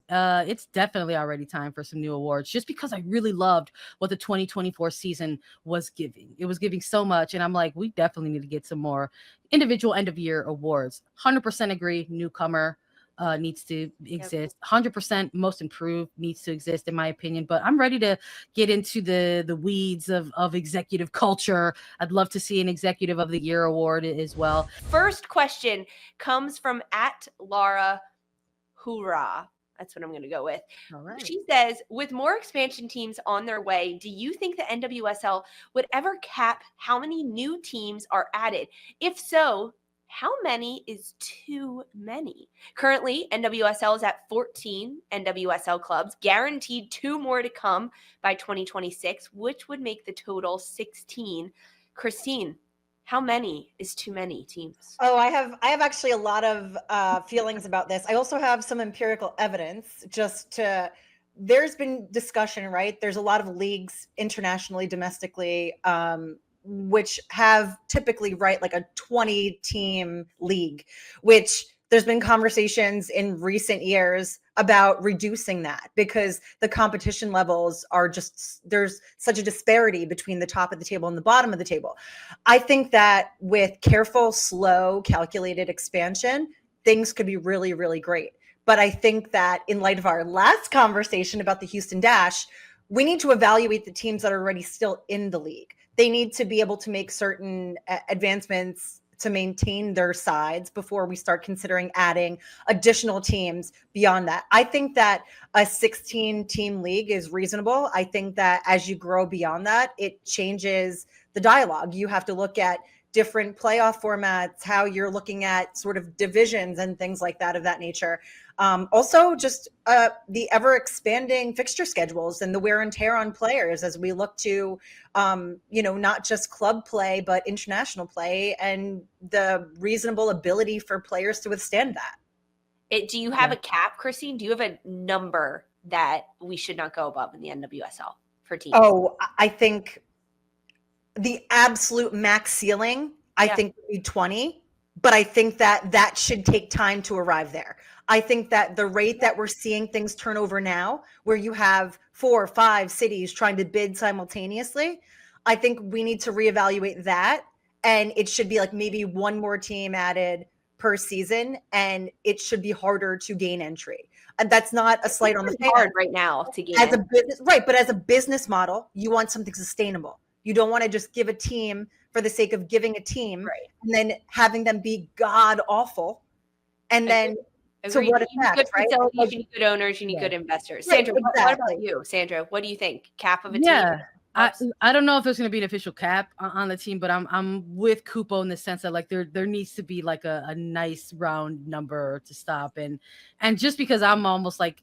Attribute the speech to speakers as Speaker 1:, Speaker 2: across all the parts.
Speaker 1: it's definitely already time for some new awards, just because I really loved what the 2024 season was giving. It was giving so much, and I'm like, we definitely need to get some more individual end of year awards. 100% agree. Newcomer needs to exist. 100% most improved needs to exist, in my opinion. But I'm ready to get into the weeds of executive culture. I'd love to see an executive of the year award as well.
Speaker 2: First question comes from @Laura Hoorah. That's what I'm going to go with.
Speaker 1: All right.
Speaker 2: She says, with more expansion teams on their way, do you think the NWSL would ever cap how many new teams are added? If so, how many is too many? Currently, NWSL is at 14 NWSL clubs, guaranteed 2 more to come by 2026, which would make the total 16. Christine, how many is too many teams?
Speaker 3: Oh, I have actually a lot of feelings about this. I also have some empirical evidence there's been discussion, right? There's a lot of leagues internationally, domestically, which have typically, right, like a 20-team league, which there's been conversations in recent years about reducing that because the competition levels are there's such a disparity between the top of the table and the bottom of the table. I think that with careful, slow, calculated expansion, things could be really, really great. But I think that in light of our last conversation about the Houston Dash, we need to evaluate the teams that are already still in the league. They need to be able to make certain advancements to maintain their sides before we start considering adding additional teams beyond that. I think that a 16-team league is reasonable. I think that as you grow beyond that, it changes the dialogue. You have to look at different playoff formats, how you're looking at sort of divisions and things like that of that nature. Also, just the ever expanding fixture schedules and the wear and tear on players as we look to, not just club play, but international play and the reasonable ability for players to withstand that.
Speaker 2: Do you have a cap, Christine? Do you have a number that we should not go above in the NWSL for teams?
Speaker 3: Oh, I think the absolute max ceiling, I think, would be 20. But I think that should take time to arrive there. I think that the rate that we're seeing things turn over now, where you have 4 or 5 cities trying to bid simultaneously, I think we need to reevaluate that. And it should be like maybe 1 more team added per season, and it should be harder to gain entry. And that's not a slight on the fan.
Speaker 2: Hard right now to gain
Speaker 3: as a business, right? But as a business model, you want something sustainable. You don't want to just give a team for the sake of giving a team, right, and then having them be god awful. And then to what effect,
Speaker 2: good
Speaker 3: right?
Speaker 2: Facilities, you need good owners, you need good investors. Right, Sandra, what about you? Sandra, what do you think? Cap of a team?
Speaker 1: I don't know if there's going to be an official cap on the team, but I'm with Cupo in the sense that like there needs to be like a nice round number to stop. And just because I'm almost like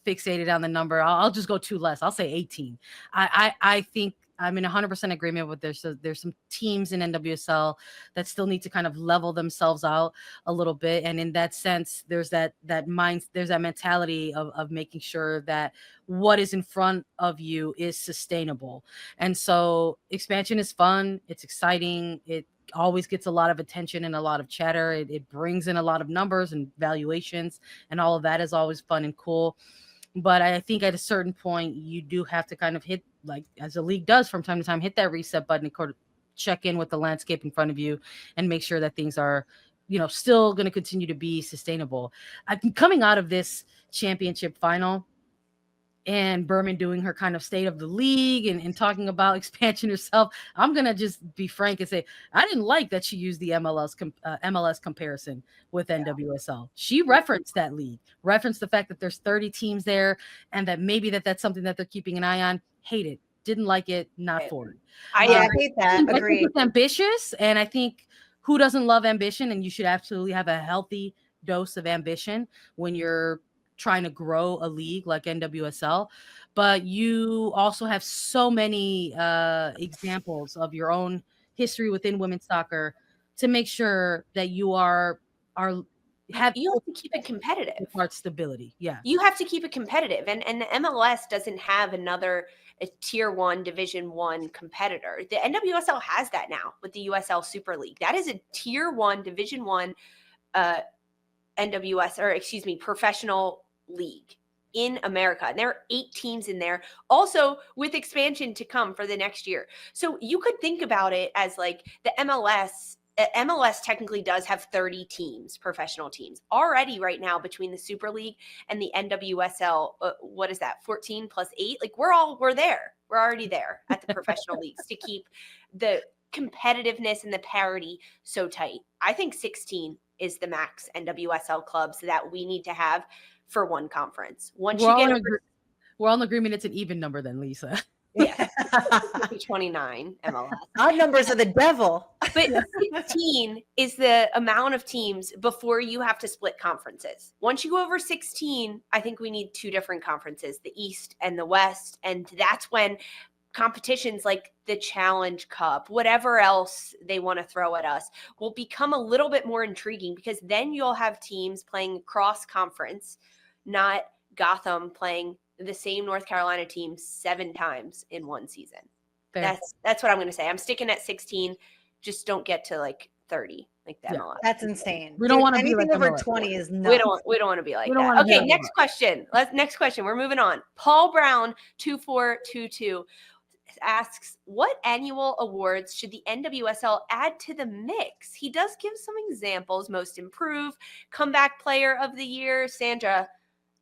Speaker 1: fixated on the number, I'll just go 2 less. I'll say 18. I think I'm in 100% agreement with there's some teams in NWSL that still need to kind of level themselves out a little bit. And in that sense, there's that mentality of making sure that what is in front of you is sustainable. And so expansion is fun. It's exciting. It always gets a lot of attention and a lot of chatter. It brings in a lot of numbers and valuations, and all of that is always fun and cool. But I think at a certain point, you do have to kind of hit, like as the league does from time to time, hit that reset button and check in with the landscape in front of you and make sure that things are, still going to continue to be sustainable. Coming out of this championship final and Berman doing her kind of state of the league and talking about expansion herself, I'm going to just be frank and say, I didn't like that she used the MLS comparison with NWSL. She referenced that league, referenced the fact that there's 30 teams there and that maybe that's something that they're keeping an eye on. Hate it. Didn't like it. Not for it.
Speaker 3: I hate that.
Speaker 1: I think it's ambitious. And I think who doesn't love ambition? And you should absolutely have a healthy dose of ambition when you're trying to grow a league like NWSL, but you also have so many examples of your own history within women's soccer to make sure that you have
Speaker 2: to keep it competitive.
Speaker 1: Part stability,
Speaker 2: you have to keep it competitive, and the MLS doesn't have a tier 1 Division 1 competitor. The NWSL has that now with the USL Super League. That is a tier 1 Division 1 professional league. in America. And there are 8 teams in there, also with expansion to come for the next year. So you could think about it as like the MLS. MLS technically does have 30 teams, professional teams already right now between the Super League and the NWSL. What is that? 14 plus 8. Like we're there. We're already there at the professional leagues to keep the competitiveness and the parity so tight. I think 16 is the max NWSL clubs that we need to have for one conference. Once
Speaker 1: We're
Speaker 2: you get
Speaker 1: we're all in agreement it's an even number then, Lisa.
Speaker 2: yeah, 29 MLS.
Speaker 3: Odd numbers are the devil.
Speaker 2: But 16 is the amount of teams before you have to split conferences. Once you go over 16, I think we need 2 different conferences, the East and the West. And that's when competitions like the Challenge Cup, whatever else they want to throw at us, will become a little bit more intriguing, because then you'll have teams playing cross conference, not Gotham playing the same North Carolina team 7 times in one season.
Speaker 1: Fair.
Speaker 2: That's what I'm going to say. I'm sticking at 16. Just don't get to like 30, like that.
Speaker 3: Yeah, that's insane.
Speaker 1: We don't want to be
Speaker 3: anything
Speaker 1: like
Speaker 3: over
Speaker 1: MLS.
Speaker 3: 20 is nuts.
Speaker 2: We don't want to be like
Speaker 1: We don't
Speaker 2: that.
Speaker 1: wanna be
Speaker 2: Okay,
Speaker 1: like
Speaker 2: next question. Next question. We're moving on. Paul Brown 2422 asks, what annual awards should the NWSL add to the mix? He does give some examples: most improved, comeback player of the year. Sandra,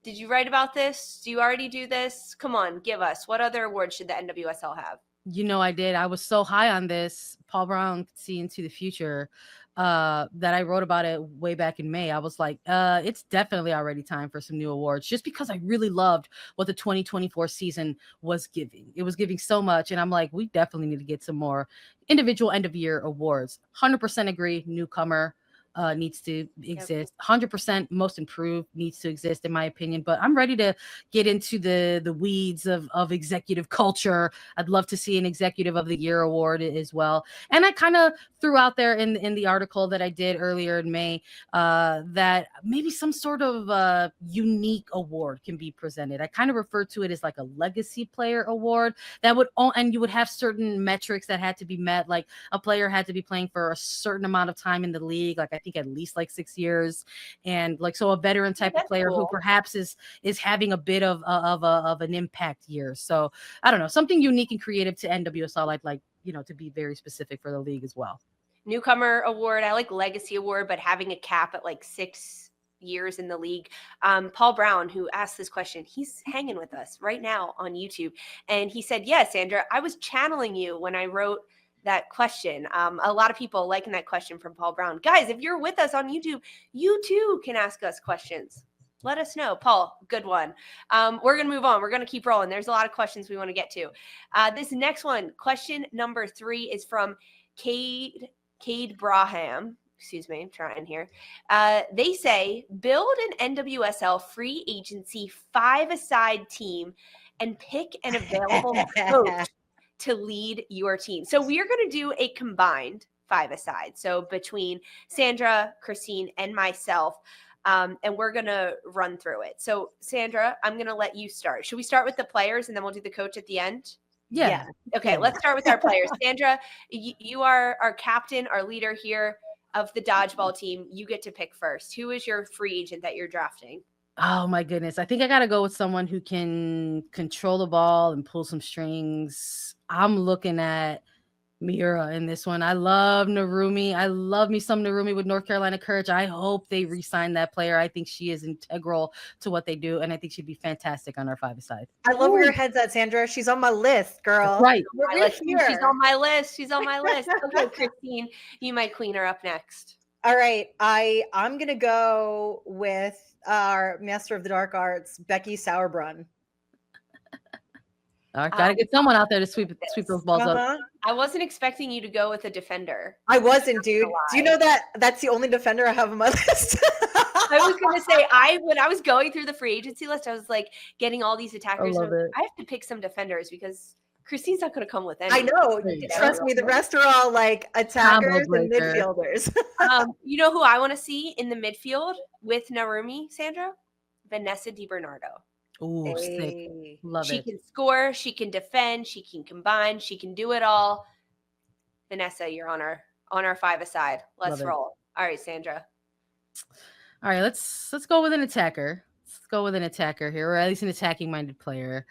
Speaker 2: did you write about this? Do you already do this? Come on, give us. What other awards should the NWSL have?
Speaker 1: You know, I did. I was so high on this. Paul Brown could see into the future that I wrote about it way back in May. I was like, it's definitely already time for some new awards, just because I really loved what the 2024 season was giving. It was giving so much. And I'm like, we definitely need to get some more individual end of year awards. 100% agree. Newcomer needs to exist. 100% most improved needs to exist, in my opinion. But I'm ready to get into the weeds of executive culture. I'd love to see an executive of the year award as well. And I kind of threw out there in the article that I did earlier in May that maybe some sort of unique award can be presented. I kind of referred to it as like a legacy player award that would, and you would have certain metrics that had to be met. Like a player had to be playing for a certain amount of time in the league. Like I think at least like 6 years, and like so a veteran type of player who perhaps is having a bit of an impact year. So I don't know, something unique and creative to NWSL. I'd like, you know, to be very specific for the league as well.
Speaker 2: Newcomer award. I like legacy award, but having a cap at like 6 years in the league. Paul Brown, who asked this question, he's hanging with us right now on YouTube, and he said, "Yeah, Sandra, I was channeling you when I wrote that question." A lot of people liking that question from Paul Brown. Guys, if you're with us on YouTube, you too can ask us questions. Let us know. Paul, good one. We're going to move on. We're going to keep rolling. There's a lot of questions we want to get to. This next one, question number 3, is from Cade Braham. Excuse me, I'm trying here. They say, build an NWSL free agency 5-a-side team and pick an available coach to lead your team. So we are going to do a combined 5-a-side. So between Sandra, Christine, and myself, and we're going to run through it. So Sandra, I'm going to let you start. Should we start with the players and then we'll do the coach at the end?
Speaker 1: Yeah.
Speaker 2: Okay, let's start with our players. Sandra, you are our captain, our leader here of the dodgeball team. You get to pick first. Who is your free agent that you're drafting?
Speaker 1: Oh my goodness. I think I got to go with someone who can control the ball and pull some strings. I'm looking at Mira in this one. I love Narumi. I love me some Narumi with North Carolina Courage. I hope they re-sign that player. I think she is integral to what they do, and I think she'd be fantastic on our 5-a-side.
Speaker 3: I love where your head's at, Sandra. She's on my list, girl.
Speaker 1: Right.
Speaker 2: She's on my list. She's on my list. Okay, Christine, you might clean her up next.
Speaker 3: All right. I'm going to go with our Master of the Dark Arts, Becky Sauerbrunn.
Speaker 1: Gotta get someone out there to sweep those balls up.
Speaker 2: I wasn't expecting you to go with a defender.
Speaker 3: I wasn't, dude. Do you know that that's the only defender I have on my list?
Speaker 2: I was going to say, when I was going through the free agency list, I was like getting all these attackers. I have to pick some defenders because Christine's not going to come with any.
Speaker 3: I know. Trust me, the rest are all like attackers and midfielders.
Speaker 2: You know who I want to see in the midfield with Narumi, Sandra? Vanessa DiBernardo.
Speaker 1: Oh, sick. Love it.
Speaker 2: She can score, she can defend, she can combine, she can do it all. Vanessa, you're on our 5-a-side. Let's roll. All right, Sandra.
Speaker 1: All right, let's go with an attacker. Let's go with an attacker here, or at least an attacking-minded player.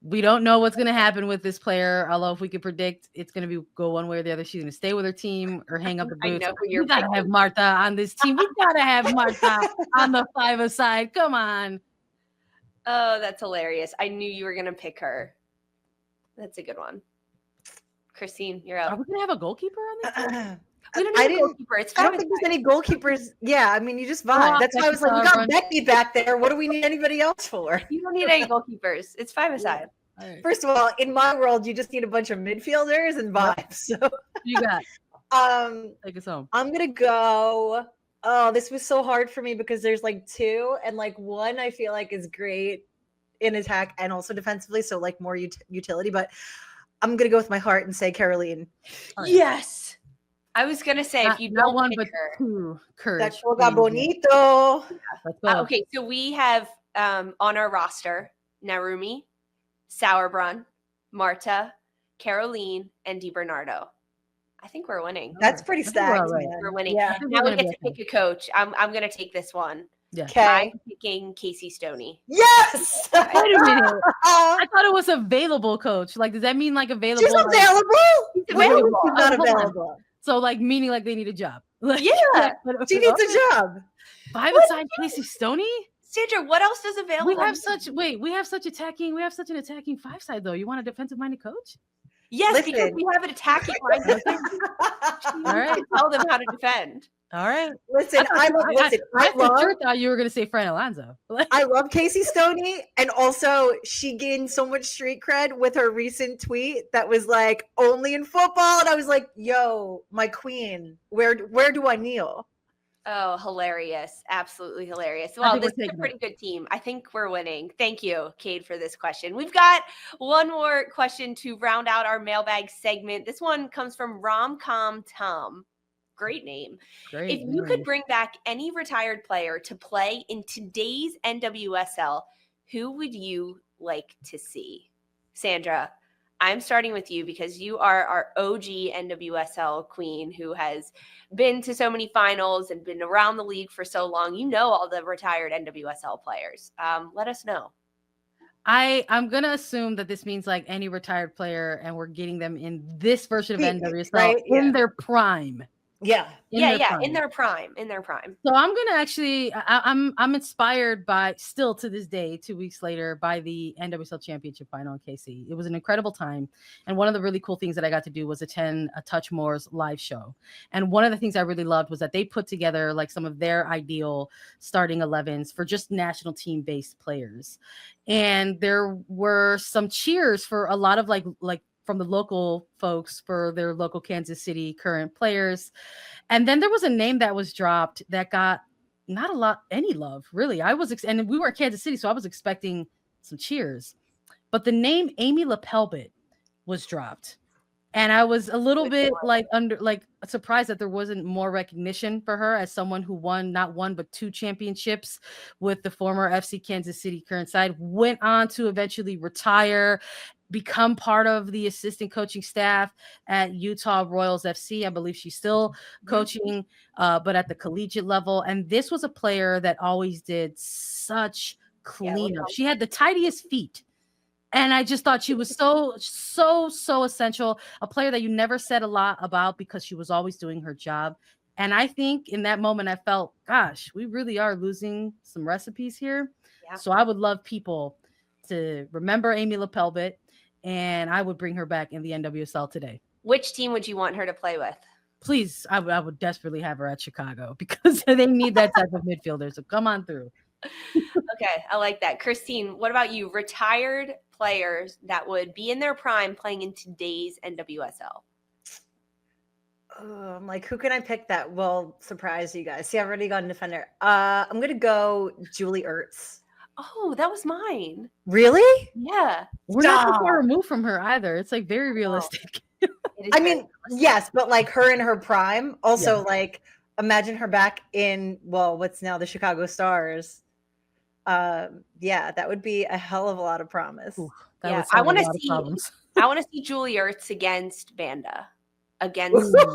Speaker 1: We don't know what's going to happen with this player, although if we could predict it's going to go one way or the other, she's going to stay with her team or hang up the
Speaker 2: I
Speaker 1: boots.
Speaker 2: know who you're
Speaker 1: We got to have Marta on this team. We got to have Marta on the 5-a-side. Come on.
Speaker 2: Oh, that's hilarious. I knew you were going to pick her. That's a good one. Christine, you're
Speaker 1: Are
Speaker 2: up.
Speaker 1: we going to have a goalkeeper on this team?
Speaker 2: We don't need a goalkeeper. It's
Speaker 3: I don't think there's any goalkeepers. Yeah, I mean, you just vibe.
Speaker 1: Oh,
Speaker 3: That's why I was like, we got Becky back there. What do we need anybody else for?
Speaker 2: You don't need any goalkeepers. It's 5-a-side.
Speaker 1: Right.
Speaker 3: First of all, in my world, you just need a bunch of midfielders and vibes. So
Speaker 1: You got. Take us home.
Speaker 3: I'm gonna go. Oh, this was so hard for me because there's like two, and like one I feel like is great in attack and also defensively, so like more utility. But I'm gonna go with my heart and say Caroline.
Speaker 2: Yes. I was gonna say if you don't
Speaker 1: one,
Speaker 2: pick
Speaker 1: but
Speaker 2: her.
Speaker 1: two. Courage.
Speaker 3: That juega bonito.
Speaker 1: Let's go.
Speaker 2: Okay, so we have on our roster Narumi, Sauerbrunn, Marta, Caroline, and Di Bernardo. I think we're winning.
Speaker 3: That's pretty stacked.
Speaker 1: Right.
Speaker 2: We're winning.
Speaker 3: Yeah.
Speaker 2: Now we get to pick a coach. I'm gonna take this one.
Speaker 1: Yeah.
Speaker 3: Okay.
Speaker 2: I'm picking Casey Stoney.
Speaker 3: Yes.
Speaker 1: Wait a minute. I thought it was available, coach. Like, does that mean like available?
Speaker 3: She's available.
Speaker 2: She's
Speaker 3: Wait,
Speaker 2: available.
Speaker 3: she's not
Speaker 1: Hold on.
Speaker 3: available.
Speaker 1: So like meaning like they need a job. Like,
Speaker 2: Yeah.
Speaker 3: She needs a job.
Speaker 1: 5-a-side Casey Stoney?
Speaker 2: Sandra, what else does available?
Speaker 1: We have such an attacking 5-side though. You want a defensive minded coach?
Speaker 2: Yes, because
Speaker 3: Listen.
Speaker 2: we have an attacking minded.
Speaker 1: All right.
Speaker 2: Tell them how to defend.
Speaker 1: All right.
Speaker 3: Listen, I
Speaker 1: for sure thought you were gonna say Fran Alonso.
Speaker 3: I love Casey Stoney, and also she gained so much street cred with her recent tweet that was like only in football, and I was like, "Yo, my queen, where do I kneel?"
Speaker 2: Oh, hilarious. Absolutely hilarious.
Speaker 1: I
Speaker 2: Well,
Speaker 1: think
Speaker 2: this
Speaker 1: we're
Speaker 2: is a
Speaker 1: taking
Speaker 2: pretty good team. I think we're winning. Thank you, Cade, for this question. We've got one more question to round out our mailbag segment. This one comes from Romcom Tom. Great name.
Speaker 1: Great.
Speaker 2: If you could bring back any retired player to play in today's NWSL, who would you like to see? Sandra, I'm starting with you because you are our OG NWSL queen who has been to so many finals and been around the league for so long. You know all the retired NWSL players. Let us know.
Speaker 1: I'm gonna assume that this means like any retired player, and we're getting them in this version of NWSL
Speaker 3: right?
Speaker 1: in their prime.
Speaker 3: Yeah.
Speaker 2: In their prime.
Speaker 1: So I'm gonna actually, I'm inspired by still to this day, 2 weeks later, by the NWSL Championship final in KC. It was an incredible time, and one of the really cool things that I got to do was attend a Touch More's live show. And one of the things I really loved was that they put together like some of their ideal starting 11s for just national team based players, and there were some cheers for a lot of like from the local folks for their local Kansas City current players. And then there was a name that was dropped that got not any love, really. And we were in Kansas City, so I was expecting some cheers. But the name Amy LaPelbit was dropped. And I was a little bit surprised that there wasn't more recognition for her as someone who won not one, but 2 championships with the former FC Kansas City current side, went on to eventually retire, become part of the assistant coaching staff at Utah Royals FC. I believe she's still coaching, but at the collegiate level. And this was a player that always did such cleanup. She had the tidiest feet. And I just thought she was so essential, a player that you never said a lot about because she was always doing her job. And I think in that moment, I felt, gosh, we really are losing some recipes here. Yeah. So I would love people to remember Amy LaPelbit, and I would bring her back in the NWSL today.
Speaker 2: Which team would you want her to play with?
Speaker 1: Please, I would desperately have her at Chicago because they need that type of midfielder. So come on through.
Speaker 2: Okay, I like that. Christine, what about you? Retired players that would be in their prime playing in today's NWSL.
Speaker 3: I'm like, who can I pick that will surprise you guys? See, I've already got a defender. I'm gonna go Julie Ertz.
Speaker 2: Oh, that was mine.
Speaker 3: Really?
Speaker 2: Yeah.
Speaker 1: We're not too far removed from her either. It's like very realistic.
Speaker 3: I mean, yes, but like her in her prime. Also, like imagine her back in what's now the Chicago Stars. That would be a hell of a lot of promise.
Speaker 1: Ooh,
Speaker 2: I want to see Julie Ertz against Banda. against. That's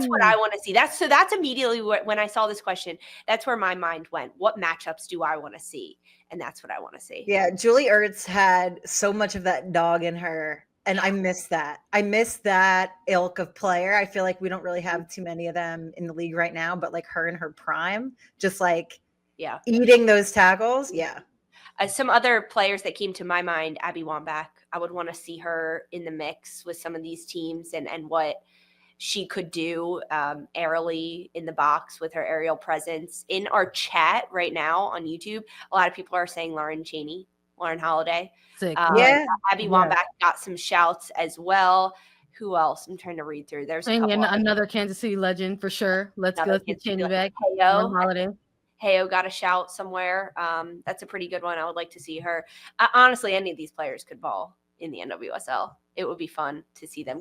Speaker 2: what I want to see. That's immediately when I saw this question, that's where my mind went. What matchups do I want to see? And that's what I want to see.
Speaker 3: Yeah, Julie Ertz had so much of that dog in her, and I miss that. I miss that ilk of player. I feel like we don't really have too many of them in the league right now, but like her in her prime, just like eating those tackles. Yeah.
Speaker 2: Some other players that came to my mind, Abby Wambach. I would want to see her in the mix with some of these teams and what she could do aerially in the box with her aerial presence. In our chat right now on YouTube, a lot of people are saying Lauren Holiday.
Speaker 1: Sick.
Speaker 2: Abby Wambach got some shouts as well. Who else? I'm trying to read through. There's a couple.
Speaker 1: Another Kansas City legend for sure. Let's get Cheney back. Holiday.
Speaker 2: Heyo got a shout somewhere. That's a pretty good one. I would like to see her. Honestly, any of these players could ball in the NWSL. It would be fun to see them